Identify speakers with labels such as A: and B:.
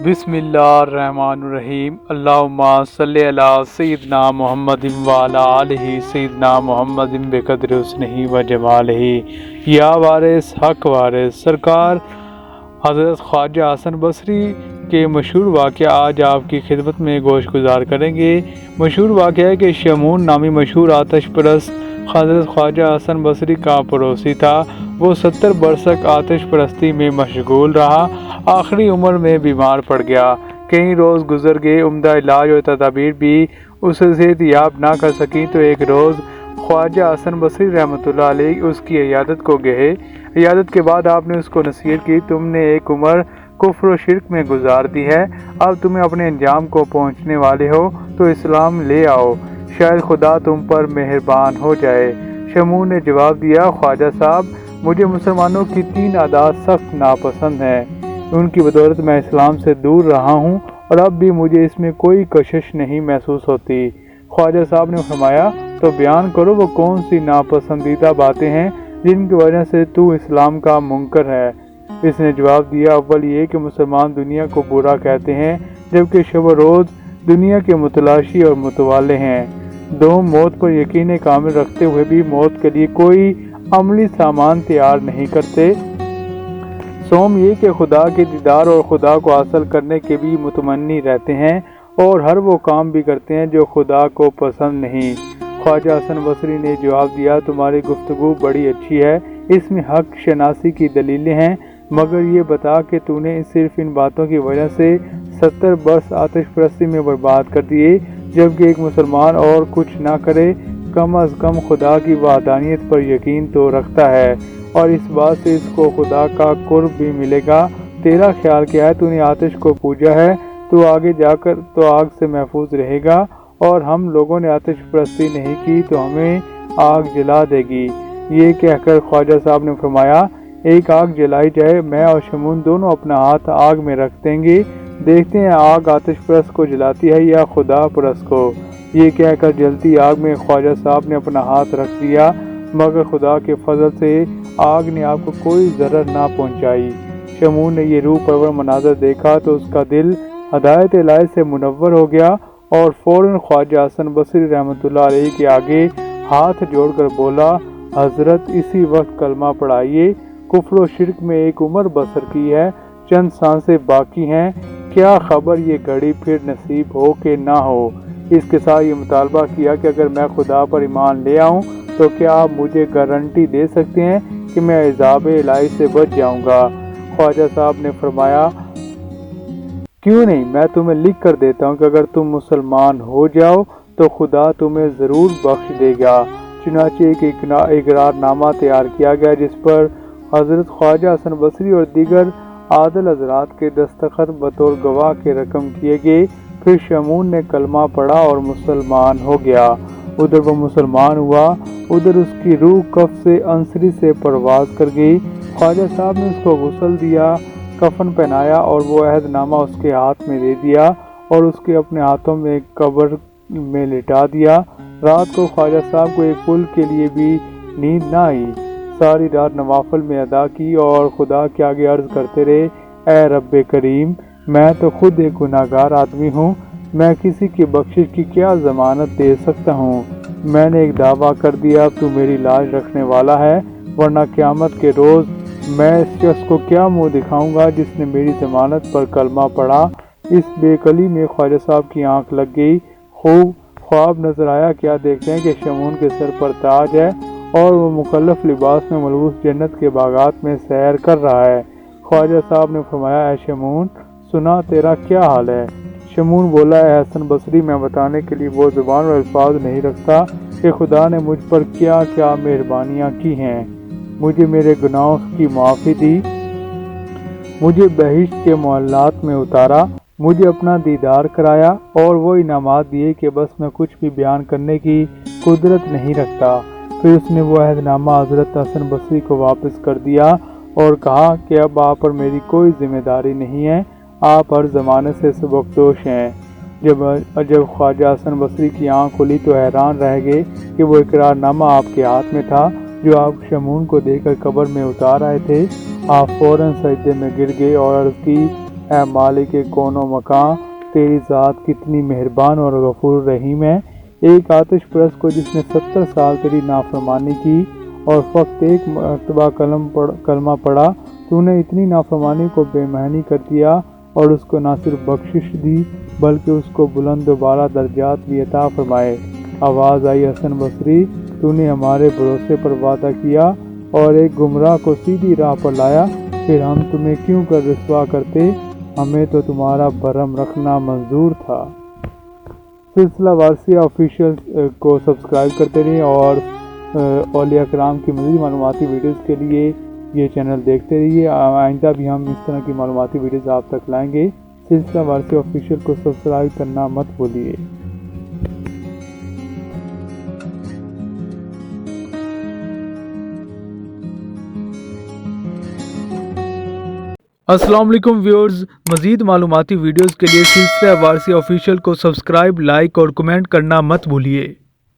A: بسم اللہ الرحمن الرحیم اللہم صلی علی سیدنا محمد وعلی آلہ سیدنا محمد بقدر حسنہ و جمالہ۔ یا وارث حق وارث سرکار حضرت خواجہ حسن بصری کے مشہور واقعہ آج آپ کی خدمت میں گوش گزار کریں گے۔ مشہور واقعہ ہے کہ شمون نامی مشہور آتش پرست حضرت خواجہ حسن بصری کا پڑوسی تھا۔ وہ 70 برس تک آتش پرستی میں مشغول رہا، آخری عمر میں بیمار پڑ گیا۔ کئی روز گزر گئے، عمدہ علاج اور تدابیر بھی اسے صحت یاب نہ کر سکیں تو ایک روز خواجہ حسن بصری رحمۃ اللہ علیہ اس کی عیادت کو گئے۔ عیادت کے بعد آپ نے اس کو نصیحت کی، تم نے ایک عمر کفر و شرک میں گزار دی ہے، اب تمہیں اپنے انجام کو پہنچنے والے ہو تو اسلام لے آؤ، شاید خدا تم پر مہربان ہو جائے۔ شمون نے جواب دیا، خواجہ صاحب مجھے مسلمانوں کی 3 عادات سخت ناپسند ہیں، ان کی بدولت میں اسلام سے دور رہا ہوں اور اب بھی مجھے اس میں کوئی کشش نہیں محسوس ہوتی۔ خواجہ صاحب نے فرمایا، تو بیان کرو وہ کون سی ناپسندیدہ باتیں ہیں جن کی وجہ سے تو اسلام کا منکر ہے؟ اس نے جواب دیا، اول یہ کہ مسلمان دنیا کو برا کہتے ہیں جبکہ شب و روز دنیا کے متلاشی اور متوالے ہیں۔ دوم، موت پر یقین کامل رکھتے ہوئے بھی موت کے لیے کوئی عملی سامان تیار نہیں کرتے۔ سوم، یہ کہ خدا کے دیدار اور خدا کو حاصل کرنے کے بھی متمنی رہتے ہیں اور ہر وہ کام بھی کرتے ہیں جو خدا کو پسند نہیں۔ خواجہ حسن بصری نے جواب دیا، تمہاری گفتگو بڑی اچھی ہے، اس میں حق شناسی کی دلیلیں ہیں، مگر یہ بتا کہ تو نے صرف ان باتوں کی وجہ سے 70 برس آتش پرستی میں برباد کر دیے، جبکہ ایک مسلمان اور کچھ نہ کرے کم از کم خدا کی وحدانیت پر یقین تو رکھتا ہے اور اس بات سے اس کو خدا کا قرب بھی ملے گا۔ تیرا خیال کیا ہے؟ تو نے آتش کو پوجا ہے تو آگے جا کر تو آگ سے محفوظ رہے گا، اور ہم لوگوں نے آتش پرستی نہیں کی تو ہمیں آگ جلا دے گی۔ یہ کہہ کر خواجہ صاحب نے فرمایا، ایک آگ جلائی جائے، میں اور شمون دونوں اپنا ہاتھ آگ میں رکھ دیں گے، دیکھتے ہیں آگ آتش پرست کو جلاتی ہے یا خدا پرست کو۔ یہ کہہ کر جلتی آگ میں خواجہ صاحب نے اپنا ہاتھ رکھ دیا، مگر خدا کے فضل سے آگ نے آپ کو کوئی ضرر نہ پہنچائی۔ شمون نے یہ روح پرور مناظر دیکھا تو اس کا دل ہدایت الہی سے منور ہو گیا اور فوراً خواجہ حسن بصری رحمۃ اللہ علیہ کے آگے ہاتھ جوڑ کر بولا، حضرت اسی وقت کلمہ پڑھائیے، کفر و شرک میں ایک عمر بسر کی ہے، چند سانسیں باقی ہیں، کیا خبر یہ گھڑی پھر نصیب ہو کہ نہ ہو۔ اس کے ساتھ یہ مطالبہ کیا کہ اگر میں خدا پر ایمان لے آؤں تو کیا آپ مجھے گارنٹی دے سکتے ہیں کہ میں عذاب الہی سے بچ جاؤں گا؟ خواجہ صاحب نے فرمایا، کیوں نہیں، میں تمہیں لکھ کر دیتا ہوں کہ اگر تم مسلمان ہو جاؤ تو خدا تمہیں ضرور بخش دے گا۔ چنانچہ ایک اقرار نامہ تیار کیا گیا جس پر حضرت خواجہ حسن بصری اور دیگر عادل حضرات کے دستخط بطور گواہ کے رقم کیے گئے۔ پھر شمون نے کلمہ پڑھا اور مسلمان ہو گیا۔ ادھر وہ مسلمان ہوا، ادھر اس کی روح کف سے انصری سے پرواز کر گئی۔ خواجہ صاحب نے اس کو غسل دیا، کفن پہنایا اور وہ عہد نامہ اس کے ہاتھ میں دے دیا اور اس کے اپنے ہاتھوں میں قبر میں لٹا دیا۔ رات کو خواجہ صاحب کو ایک پل کے لیے بھی نیند نہ آئی، ساری رات نوافل میں ادا کی اور خدا کے آگے عرض کرتے رہے، اے رب کریم، میں تو خود ایک گناہگار آدمی ہوں، میں کسی کی بخشش کی کیا ضمانت دے سکتا ہوں؟ میں نے ایک دعویٰ کر دیا، اب تو میری لاش رکھنے والا ہے، ورنہ قیامت کے روز میں اس شخص کو کیا منہ دکھاؤں گا جس نے میری ضمانت پر کلمہ پڑھا۔ اس بے عقلی میں خواجہ صاحب کی آنکھ لگ گئی، خواب نظر آیا، کیا دیکھتے ہیں کہ شمون کے سر پر تاج ہے اور وہ مکلف لباس میں ملبوس جنت کے باغات میں سیر کر رہا ہے۔ خواجہ صاحب نے فرمایا، اے شمون، سنا تیرا کیا حال ہے؟ شمون بولا، اے حسن بصری، میں بتانے کے لیے وہ زبان اور الفاظ نہیں رکھتا کہ خدا نے مجھ پر کیا کیا مہربانیاں کی ہیں، مجھے میرے گناہوں کی معافی دی، مجھے بہشت کے معلات میں اتارا، مجھے اپنا دیدار کرایا اور وہ انعامات دیے کہ بس میں کچھ بھی بیان کرنے کی قدرت نہیں رکھتا۔ پھر اس نے وہ عہد نامہ حضرت حسن بصری کو واپس کر دیا اور کہا کہ اب آپ پر میری کوئی ذمہ داری نہیں ہے، آپ ہر زمانے سے سبکدوش ہیں۔ جب خواجہ حسن بصری کی آنکھ کھلی تو حیران رہ گئے کہ وہ اقرار نامہ آپ کے ہاتھ میں تھا جو آپ شمون کو دے کر قبر میں اتار آئے تھے۔ آپ فوراً سجدے میں گر گئے اور عرض کی، اے مالک کون و مکان، تیری ذات کتنی مہربان اور غفور رحیم ہے۔ ایک آتش پرست کو جس نے 70 سال تیری نافرمانی کی اور فقط ایک مرتبہ کلمہ پڑھا، تو نے اتنی نافرمانی کو بے معنی کر دیا اور اس کو نہ صرف بخشش دی بلکہ اس کو بلند و بالا درجات بھی عطا فرمائے۔ آواز آئی حسن بصری، تو نے ہمارے بھروسے پر وعدہ کیا اور ایک گمراہ کو سیدھی راہ پر لایا، پھر ہم تمہیں کیوں کر رسوا کرتے، ہمیں تو تمہارا بھرم رکھنا منظور تھا۔ سلسلہ وارثیہ آفیشیل کو سبسکرائب کرتے رہیں اور اولیاء کرام کی مزید معلوماتی ویڈیوز کے لیے یہ چینل دیکھتے رہیے۔ آئندہ بھی ہم اس طرح کی معلوماتی ویڈیوز آپ تک لائیں گے۔ سلسلہ وارثیہ آفیشیل کو سبسکرائب کرنا مت بھولیے۔ السلام علیکم ویورز، مزید معلوماتی ویڈیوز کے لیے سلسلہ وارثیہ آفیشیل کو سبسکرائب، لائک اور کمنٹ کرنا مت بھولیے۔